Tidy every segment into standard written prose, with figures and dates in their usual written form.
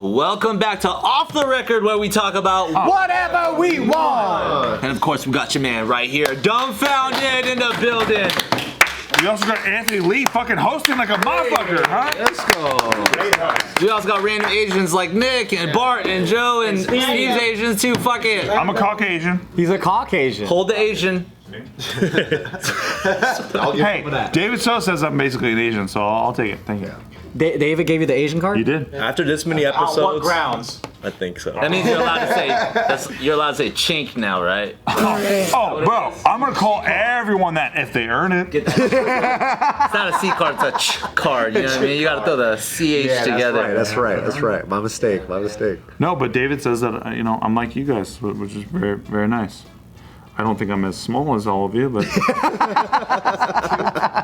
Welcome back to Off the Record, where we talk about whatever we want. And of course, we got your man right here, Dumbfoundead in the building. We also got Anthony Lee fucking hosting like a motherfucker, huh? Let's go. We also got random Asians like Nick and Bart and Joe and Steve's Asians too. Fuck it. I'm a Caucasian. He's a Caucasian. Hold the Asian. Hey, David So says I'm basically an Asian, so I'll take it. Thank you. David gave you the Asian card? You did? After this many episodes. On what grounds? I think so. That means you're allowed to say you're allowed to say chink now, right? Oh, bro, I'm gonna call everyone that if they earn it. It's not a C card, it's a ch card. You know what I mean? You gotta throw the CH together. That's right. My mistake. No, but David says that I'm like you guys, which is very, very nice. I don't think I'm as small as all of you, but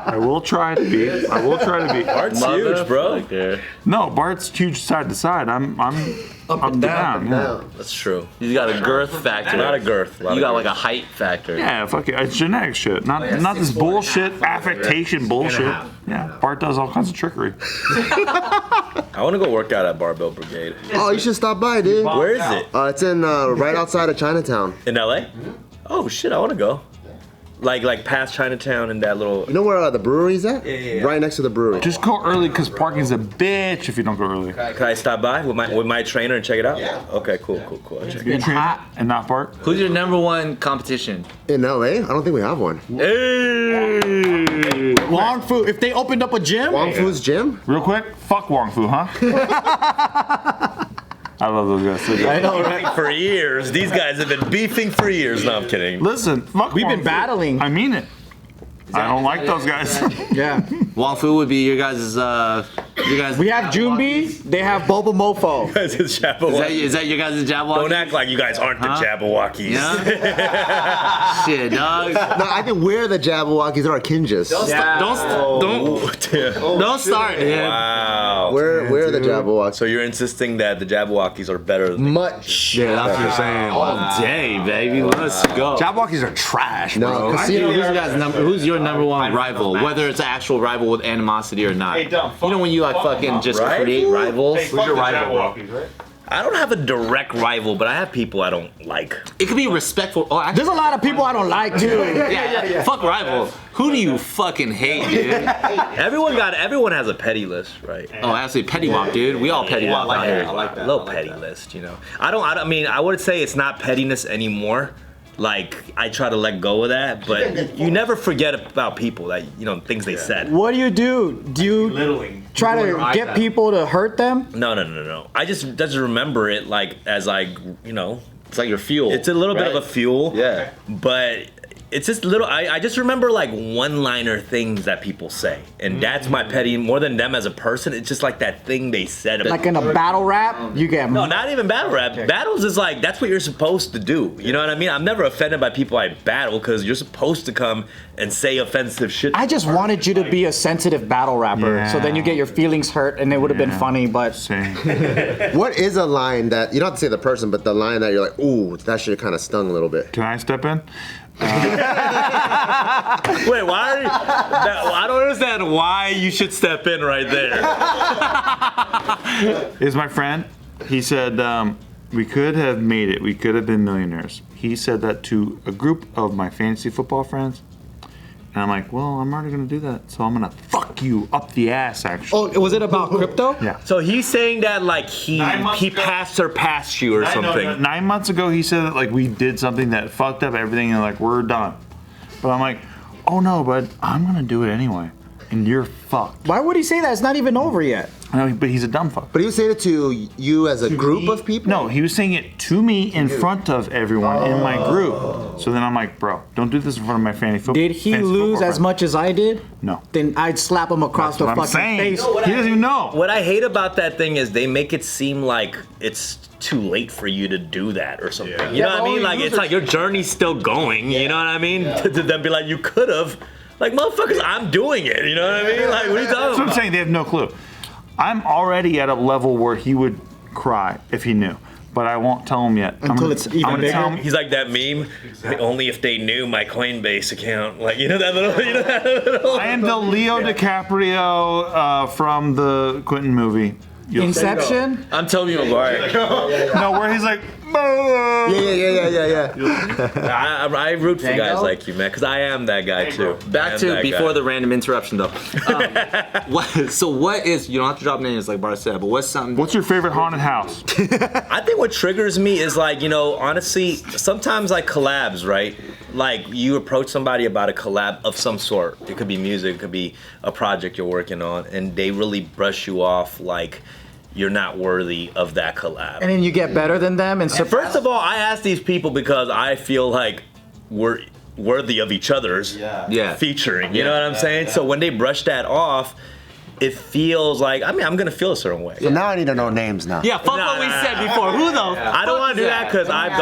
I will try to be. Bart's huge, bro. No, Bart's huge side to side. I'm up and down. Yeah. That's true. You got a girth factor. Not a girth. You got like a height factor. Yeah, fuck it. It's genetic shit. Not this bullshit, affectation bullshit. Yeah, Bart does all kinds of trickery. I want to go work out at Barbell Brigade. Oh, you should stop by, dude. Where is it? It's in right outside of Chinatown. In LA? Oh shit, I want to go. Like past Chinatown and that little. You know where the brewery's at? Yeah. Right next to the brewery. Just go early because parking's a bitch if you don't go early. Can I stop by with my trainer and check it out? Yeah. Okay, cool. I'll check it Your trainer and not Bart. Who's your #1 competition? In LA? I don't think we have one. Hey! Wong Fu. If they opened up a gym? Wong Fu's gym? Real quick, fuck Wong Fu, huh? I love those guys. I know, right? For years. These guys have been beefing for years. No, I'm kidding. Listen, fuck We've Wong been Fu. battling. I mean it. I don't like those guys. Yeah. Wong Fu would be your guys'. We have Junbi. They have Boba Mofo. Is that your guys' Jabberwocky? Don't act like you guys aren't the Jabberwockies. Yeah? Shit, dog. No, I think we're the Jabberwockies or our Kinjas. Don't start, dude. Wow. We're the Jabberwockies. So you're insisting that the Jabberwockies are better than Much. Yeah, that's what you're saying. All day, baby. Let's go. Jabberwockies are trash, No, bro. casino. Who's your #1 rival? Whether it's an actual rival with animosity or not. You know when you like fucking just create rivals? Who's your rival? I don't have a direct rival, but I have people I don't like. It could be respectful. Oh, There's a lot of people I don't like, too. yeah. Fuck rival. Who do you fucking hate, dude? Everyone has a petty list, right? Oh, absolutely, petty wop, dude. We all petty wop out here. I like that. A little petty list, you know. I mean, I would say it's not pettiness anymore. Like, I try to let go of that, but you never forget about people that, things they said. What do? Do you try to get people to hurt them? No. I just remember it like as It's like your fuel. it's a little bit of a fuel. Yeah. But it's just little, I just remember like one-liner things that people say. And that's my petty, more than them as a person, it's just like that thing they said about. Like in a battle rap, you get. No, not even battle rap. Battles is like, that's what you're supposed to do. You know what I mean? I'm never offended by people I battle because you're supposed to come and say offensive shit. I just wanted you to be a sensitive battle rapper, so then you get your feelings hurt, and it would have been funny. But Same. What is a line that, you don't have to say the person, but the line that you're like, ooh, that should have kind of stung a little bit? Can I step in? Wait, why are you? I don't understand why you should step in right there. Is my friend. He said, we could have made it. We could have been millionaires. He said that to a group of my fantasy football friends. And I'm like, well, I'm already going to do that. So I'm going to fuck you up the ass, actually. oh, was it about crypto? Yeah. So he's saying that like he passed you or something. 9 months ago, he said that like we did something that fucked up everything and like we're done. But I'm like, oh no, bud, I'm going to do it anyway. And you're fucked. Why would he say that? It's not even over yet. No, but he's a dumb fuck. But he was saying it to you as a group of people? No, he was saying it to me in front of everyone in my group. So then I'm like, bro, don't do this in front of my fantasy football. Did he lose as much as I did? No. Then I'd slap him across the That's what I'm fucking saying. face. He doesn't even know. What I hate about that thing is they make it seem like it's too late for you to do that or something. You know what I mean? Like it's like your journey's still going. You know what I mean? To them be like, you could have. Like motherfuckers, I'm doing it. You know what I mean? Like what are you talking That's what I'm about? saying. They have no clue. I'm already at a level where he would cry if he knew. But I won't tell him yet. Until it's even bigger. Tell him, He's like that meme. Only if they knew my Coinbase account. Like you know that little. I am the Leo DiCaprio from the Quentin movie. Inception? I'm Tobey Maguire. No, where he's like, Yeah. I root for guys Django? like you, man, because I am that guy too. I Back am to that before guy. the random interruption though. What is, you don't have to drop names like Bart said, but what's something? what's your favorite haunted house? I think what triggers me is like, you know, honestly, sometimes like collabs, right? Like you approach somebody about a collab of some sort. It could be music, it could be a project you're working on, and they really brush you off like you're not worthy of that collab. And then you get better than them and First of all, I ask these people because I feel like we're worthy of each other's featuring. You know what I'm saying? So when they brush that off, it feels like, I mean, I'm gonna feel a certain way. So now I need to know names now. Yeah, fuck what we said before. Who though? I don't want to do that because I've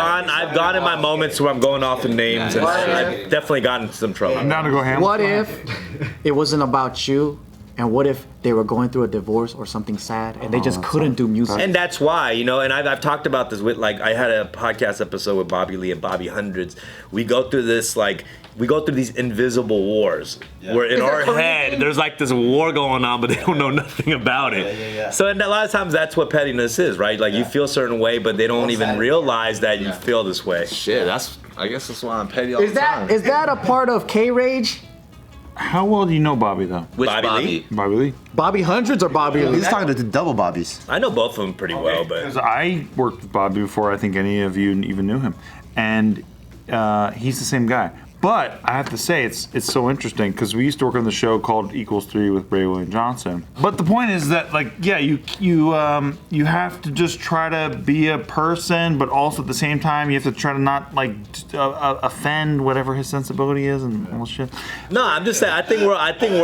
gone in my moments where I'm going off the names and I've definitely gotten into some trouble. I'm down to go ham. what if it wasn't about you? And what if they were going through a divorce or something sad and they just couldn't do music? And that's why, you know, and I've talked about this with, like, I had a podcast episode with Bobby Lee and Bobby Hundreds. We go through this, like, we go through these invisible wars where in our head there's like this war going on, but they don't know nothing about it. So and a lot of times that's what pettiness is, right? Like you feel a certain way, but they don't even realize that you feel this way. Shit, I guess that's why I'm petty all Is the time. that a part of K-Rage? How well do you know Bobby though? Which Bobby Lee? Bobby Lee. Bobby Hundreds or Bobby Lee? He's talking to the double bobbies. I know both of them pretty well, Because but I worked with Bobby before I think any of you even knew him, and he's the same guy. But I have to say, it's so interesting because we used to work on the show called Equals 3 with Ray William Johnson. But the point is that, like, yeah, you have to just try to be a person, but also at the same time you have to try to not like offend whatever his sensibility is and all shit. no, I'm just saying. I think we're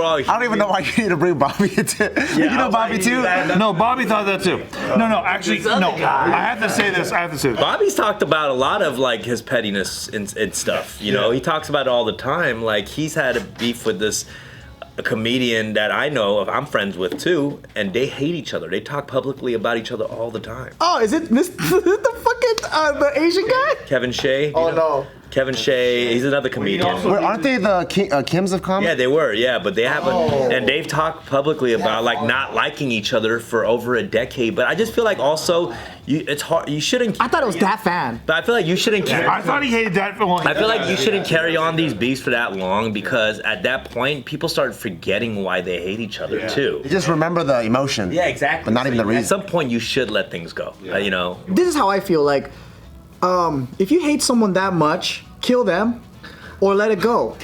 all. I don't even know why you need to bring Bobby into. You know Bobby too? No, Bobby thought that too. No, actually, no. I have to say this. Bobby's talked about a lot of like his pettiness and stuff. You know, he talks about it all the time. Like he's had a beef with a comedian that I know of, I'm friends with too, and they hate each other. They talk publicly about each other all the time. Oh, is it the fucking the Asian guy? Kevin Shea. Oh no. Kevin Shea, he's another comedian. Wait, aren't they the Kims of comedy? Yeah, they were, but they haven't. And they've talked publicly about like not liking each other for over a decade. But I just feel like also, it's hard. You shouldn't. I thought it was that fan. But I feel like you shouldn't. I thought he hated that. Well, I feel like you shouldn't carry on these beefs for that long because at that point, people start forgetting why they hate each other too. You just remember the emotion. Yeah, exactly. But not even the reason. At some point, you should let things go. You know. This is how I feel. Like, if you hate someone that much, kill them, or let it go.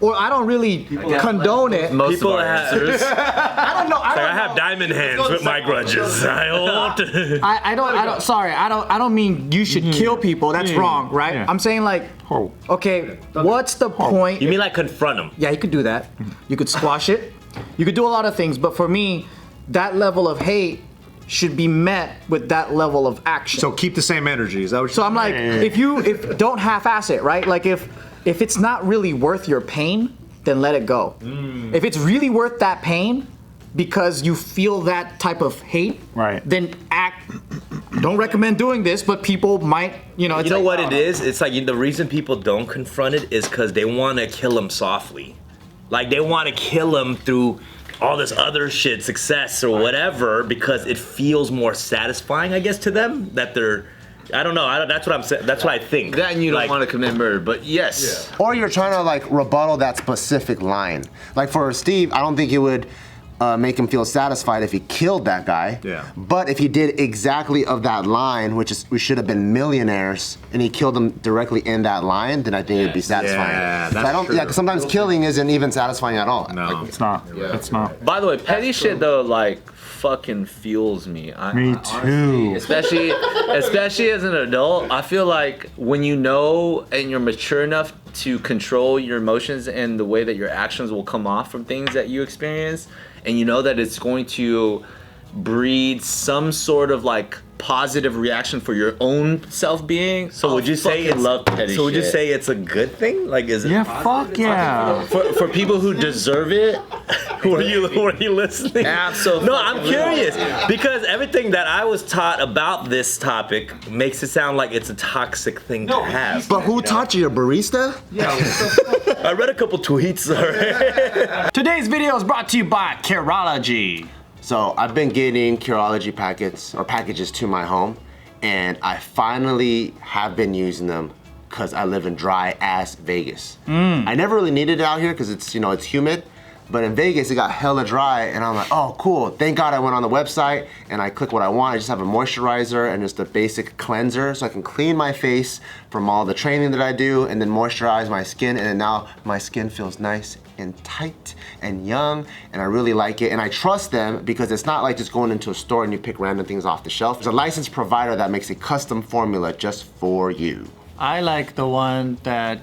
Or I don't really condone it. Most People of our have. answers. I don't know. I have diamond hands with my grudges. I don't. Sorry, I don't mean you should kill people. That's wrong, right? Yeah. I'm saying like, Oh. okay, what's the point? You mean like confront them? Yeah, you could do that. You could squash it. You could do a lot of things, but for me, that level of hate should be met with that level of action. So keep the same energy. Is that what you're So I'm like, if don't half-ass it, right? Like if it's not really worth your pain, then let it go. If it's really worth that pain because you feel that type of hate, Right. then act. Don't recommend doing this, but people might, it's You know like, what it is? It's like the reason people don't confront it is because they want to kill him softly. Like they want to kill him through all this other shit, success or whatever, because it feels more satisfying, I guess, to them that they're. I don't know. That's what I'm saying. That's what I think. That and you don't Like, want to commit murder, but yes. Or you're trying to like rebuttal that specific line. Like for Steve, I don't think it would make him feel satisfied if he killed that guy. Yeah. But if he did exactly of that line, which is we should have been millionaires, and he killed them directly in that line, then I think it'd be satisfying. Yeah, So that's I don't. true. Yeah, 'cause sometimes killing isn't even satisfying at all. No. It's not. It's not. By the way, petty shit though, like fucking fuels me. Me too. Especially as an adult, I feel like when you know and you're mature enough to control your emotions and the way that your actions will come off from things that you experience, and you know that it's going to breed some sort of like positive reaction for your own self-being. So would you say fucking it's love petty So would you shit. say it's a good thing? Like is it Yeah, fuck yeah. for people who deserve it? were you listening? Absolutely. No, I'm curious because everything that I was taught about this topic makes it sound like it's a toxic thing to have. But who taught you, a barista? I read a couple tweets. Today's video is brought to you by Curology. So I've been getting Curology packages to my home, and I finally have been using them because I live in dry ass Vegas. I never really needed it out here because it's it's humid, but in Vegas it got hella dry, and I'm like, oh cool. Thank God I went on the website and I click what I want. I just have a moisturizer and just a basic cleanser, so I can clean my face from all the training that I do, and then moisturize my skin, and then now my skin feels nice and tight and young, and I really like it, and I trust them because it's not like just going into a store and you pick random things off the shelf. There's a licensed provider that makes a custom formula just for you. I like the one that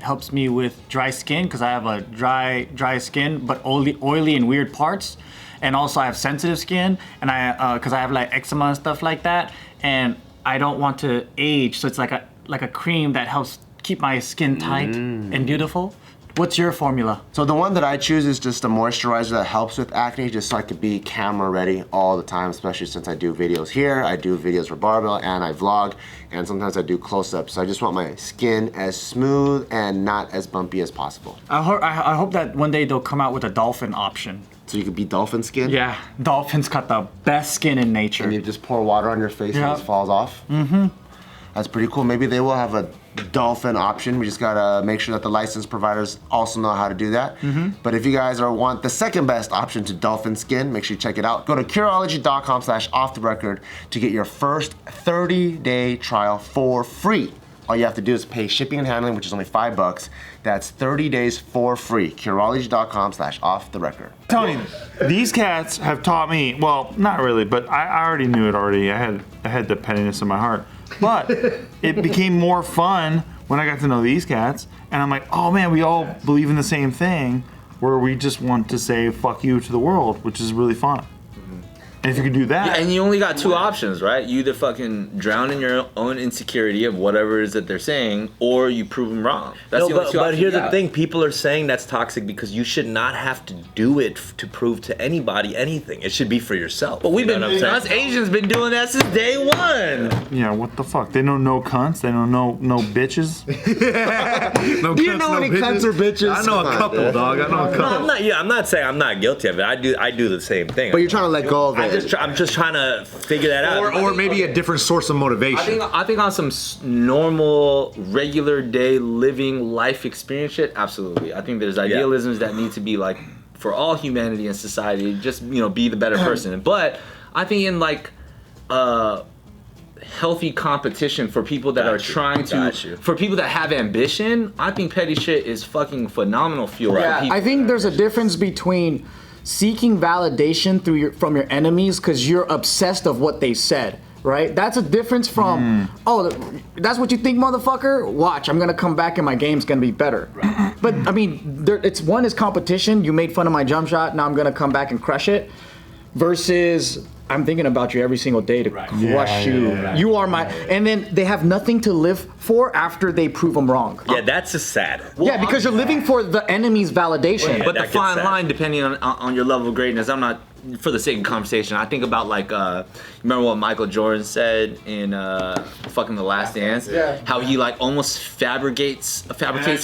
helps me with dry skin because I have a dry skin, but oily in weird parts, and also I have sensitive skin, and because I have like eczema and stuff like that, and I don't want to age, so it's like a cream that helps keep my skin tight and beautiful. What's your formula? So the one that I choose is just a moisturizer that helps with acne, just so I could be camera ready all the time, especially since I do videos here, I do videos for Barbell, and I vlog, and sometimes I do close-ups. So I just want my skin as smooth and not as bumpy as possible. I hope that one day they'll come out with a dolphin option. So you could be dolphin skin? Yeah, dolphins got the best skin in nature. And you just pour water on your face and it just falls off? That's pretty cool. Maybe they will have a dolphin option. We just gotta make sure that the licensed providers also know how to do that. But if you guys want the second best option to dolphin skin, make sure you check it out. Go to Curology.com/offtherecord to get your first 30-day trial for free. All you have to do is pay shipping and handling, which is only $5. That's 30 days for free. Curology.com/offtherecord. Tony, these cats have taught me, well, not really, but I already knew it already. I had the pettiness in my heart. But it became more fun when I got to know these cats, and I'm like, oh man, we all believe in the same thing, where we just want to say fuck you to the world, which is really fun. And if you could do that, Yeah, and you only got two options, right? You either fucking drown in your own insecurity of whatever it is that they're saying, or you prove them wrong. That's the only two but options here's you the got. thing: people are saying that's toxic because you should not have to do it to prove to anybody anything. It should be for yourself. But we've You been, know what I'm us saying? Asians been doing that since day one. yeah, what the fuck? They know no cunts. They know no bitches. No Do you know any cunts or bitches? I know a couple, dog. I know a couple. I'm not saying I'm not guilty of it. I do the same thing. But you're trying to let go of it. I'm just trying to figure that out. Or maybe a different source of motivation. I think on some normal, regular day living life experience shit, absolutely. I think there's idealisms that need to be like for all humanity and society, just be the better person. But I think in like healthy competition for people that are trying to, for people that have ambition, I think petty shit is fucking phenomenal fuel. for people. I think there's a difference between seeking validation from your enemies because you're obsessed of what they said, right? That's a difference from, oh, that's what you think, motherfucker? Watch, I'm gonna come back and my game's gonna be better. But I mean, it's one is competition. You made fun of my jump shot, now I'm gonna come back and crush it. Versus, I'm thinking about you every single day to crush you. You are my, and then they have nothing to live for after they prove them wrong. Yeah, that's just sad. Yeah, because you're living for the enemy's validation. But the that gets fine sad. line, depending on your level of greatness, I'm not, for the sake of conversation, I think about like, remember what Michael Jordan said in fucking The Last Dance? Yeah. How he like almost fabricates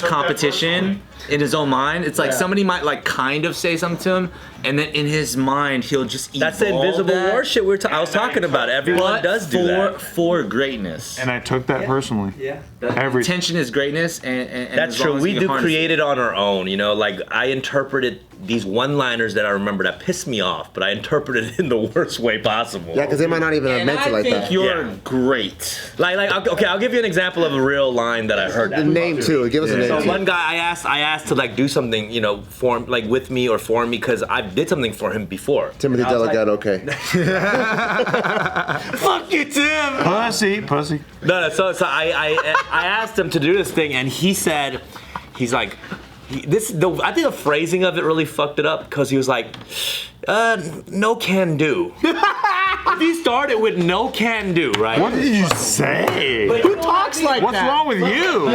competition in his own mind. It's like somebody might like kind of say something to him, and then in his mind he'll just That's the invisible war shit I was talking about. Everyone does do that. For greatness. And I took that personally. Yeah. Everything. Intention is greatness, and That's as long true. as We you do harness create it on our own. Like I interpreted these one-liners that I remember that pissed me off, but I interpreted it in the worst way possible. Yeah, because they might not even have meant it like that. You're great. Okay, I'll give you an example of a real line that I heard. The name too. Give us a name So too. one guy I asked to like do something, for like with me or for me because I did something for him before. Timothy Delgado, okay. Fuck you, Tim. Pussy. No. So I asked him to do this thing, and he said, he's like, I think the phrasing of it really fucked it up because he was like, no can do. If he started with no can do, right? What did you say? Who talks like What's that? wrong with you?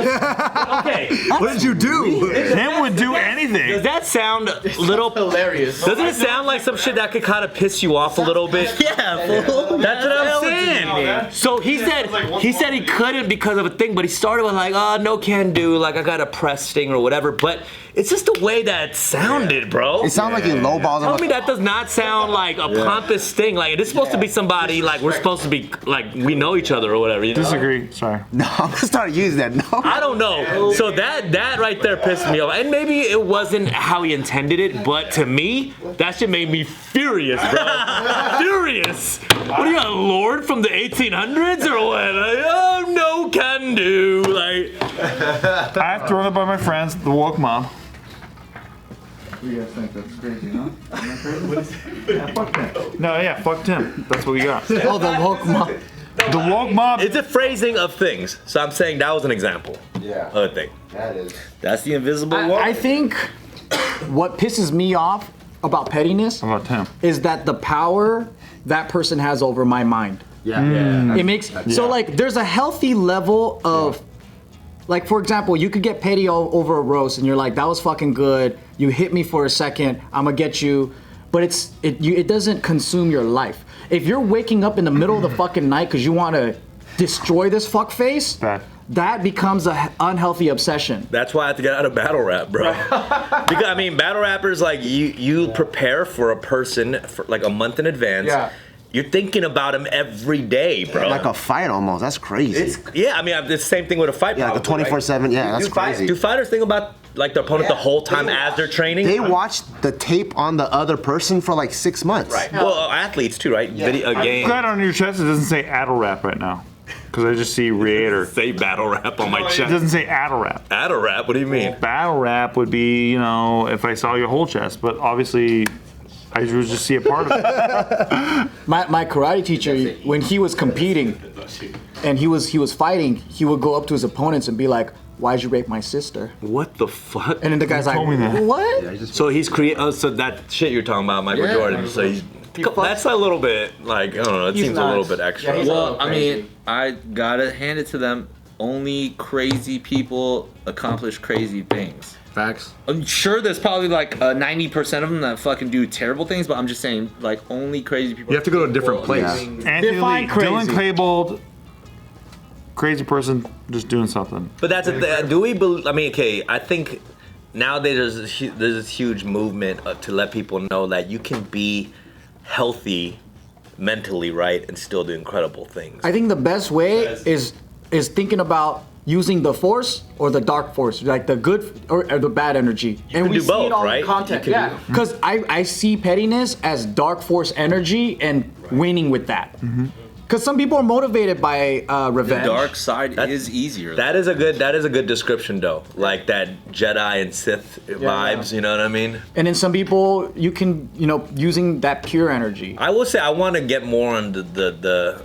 Okay. What did you do? Tim would do Does anything. that sound a little Hilarious. Doesn't it sound like some shit that could kind of piss you off a little bit? Yeah, fool. That's what I'm saying. So he said he couldn't because of a thing, but he started with like, oh, no can do, like I got a press sting or whatever. But It's just the way that sounded, bro. It sounds like you lowballed Tell him. me that does not sound like a pompous thing. Like, it's supposed to be somebody, like, we're supposed to be, like, we know each other or whatever. You know? Disagree. Sorry. No, I'm gonna start using that. No. I don't know. So that right there pissed me off. And maybe it wasn't how he intended it, but to me, that shit made me furious, bro. Furious. What are you, a lord from the 1800s or what? Like, oh, no can do. Like, I have thrown it by my friends, the woke mob. What do you guys think? That's crazy, huh? Am I crazy? Yeah, fuck Tim. No, yeah, fuck Tim. That's what we got. Oh, the woke mom. The woke mob. it's a phrasing of things. So I'm saying that was an example Yeah. of a thing. That is. That's the invisible wall. I think what pisses me off about pettiness How about Tim? is that the power that person has over my mind. Yeah. It makes so like there's a healthy level of like, for example, you could get petty over a roast and you're like, that was fucking good. You hit me for a second, I'm gonna get you. But it doesn't consume your life. If you're waking up in the middle of the fucking night because you want to destroy this fuckface, Bad. that becomes an unhealthy obsession. That's why I have to get out of battle rap, bro. Because I mean, battle rappers, like, you prepare for a person for like a month in advance. Yeah. You're thinking about him every day, bro. Like a fight almost. That's crazy. Yeah, I mean, it's the same thing with a fight. Yeah, like a probably, right? 24/7. Yeah, that's Do crazy. fighters think about like their opponent the whole time as they're training? They watch the tape on the other person for like 6 months. Right. Well, athletes too, right? Video game. Glad on your chest it doesn't say Addle Rap right now. Because I just see Reator. Say battle rap on my It chest. doesn't say Addle Rap. Battle rap? What do you mean? Battle rap would be, you know, if I saw your whole chest, but obviously I would just see a part of it. My karate teacher, when he was competing and he was fighting, he would go up to his opponents and be like, "Why'd you rape my sister?" What the fuck? And then the guy's like, told me that. "What?" So he's so that shit you're talking about, Michael Jordan. So that's a little bit like, I don't know. It He's seems a little nuts. bit extra. Yeah, he's a Well, little I crazy. mean, I gotta hand it to them. Only crazy people accomplish crazy things. Facts. I'm sure there's probably like 90% of them that fucking do terrible things, but I'm just saying, like, only crazy people. You have to go to a different place. Anthony Define Lee, crazy. Dylan Klebold, crazy person just doing something. But that's do we believe? I mean, okay, I think nowadays there's this huge movement to let people know that you can be healthy mentally, right, and still do incredible things. I think the best way is thinking about using the force or the dark force, like the good or the bad energy. And can we do see both, it all right? in content. You can Yeah, because I see pettiness as dark force energy and winning with that. Because some people are motivated by revenge. Dark side That- is easier. That is a good description, though. Like that Jedi and Sith vibes. You know what I mean? And then some people, you can, using that pure energy. I will say I want to get more on the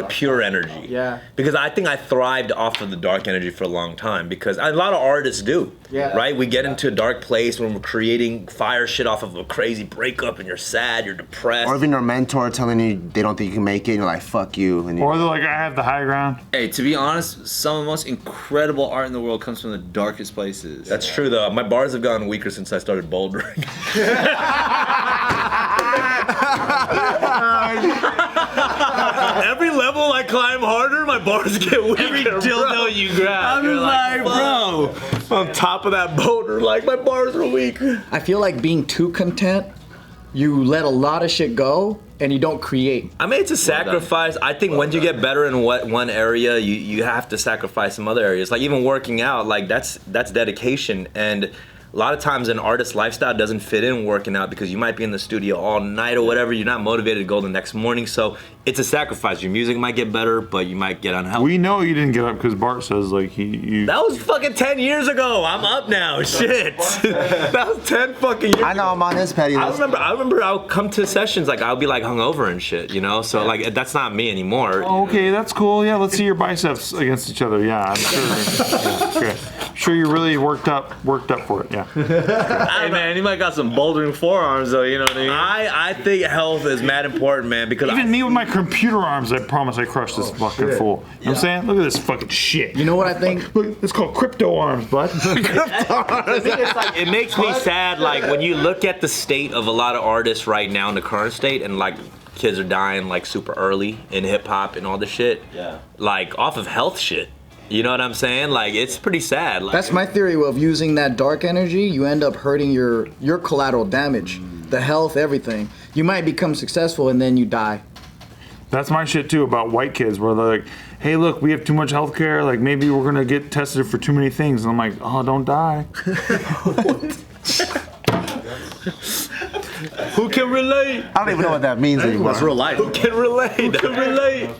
pure energy. Yeah. Because I think I thrived off of the dark energy for a long time. Because a lot of artists do. Yeah. Right? We get into a dark place when we're creating fire shit off of a crazy breakup, and you're sad, you're depressed. Or even your mentor telling you they don't think you can make it, and you're like, fuck you. And Or they're like, I have the high ground. Hey, to be honest, some of the most incredible art in the world comes from the darkest places. That's true, though. My bars have gotten weaker since I started bouldering. Every level I climb harder, my bars get weaker. Every dildo you grab, I'm just like, bro, on top of that boulder, like my bars are weak. I feel like being too content, you let a lot of shit go and you don't create. I mean, it's a sacrifice. I think once you get better in one area, you have to sacrifice some other areas. Like even working out, like that's dedication. And a lot of times an artist's lifestyle doesn't fit in working out because you might be in the studio all night or whatever. You're not motivated to go the next morning. So it's a sacrifice. Your music might get better, but you might get unhealthy. We know you didn't get up because Bart says like you. That was fucking 10 years ago. I'm up now. Shit. That was 10 fucking years I know I'm on his petty I list. remember I'll come to sessions like I'll be like hungover and shit, you know? So like that's not me anymore. Okay, that's cool. Yeah, let's see your biceps against each other. Yeah, I'm sure. Yeah, sure. Sure, you're really worked up for it. Yeah. Hey man, you might got some bouldering forearms though, you know what I mean? I think health is mad important, man, because Even me with my computer arms, I promise I crushed this fucking fool. You know what I'm saying? Look at this fucking shit. You know what I think? Look, it's called crypto arms, bud. I think it's like it makes me sad like when you look at the state of a lot of artists right now in the current state and like kids are dying like super early in hip hop and all this shit. Yeah. Like off of health shit. You know what I'm saying? Like, it's pretty sad. Like, That's my theory of using that dark energy. You end up hurting your collateral damage, the health, everything. You might become successful and then you die. That's my shit too about white kids where they're like, hey, look, we have too much health care. Like, maybe we're going to get tested for too many things. And I'm like, oh, don't die. who can relate? I don't even know what that means anymore. That's real life. Who can relate? Who can relate?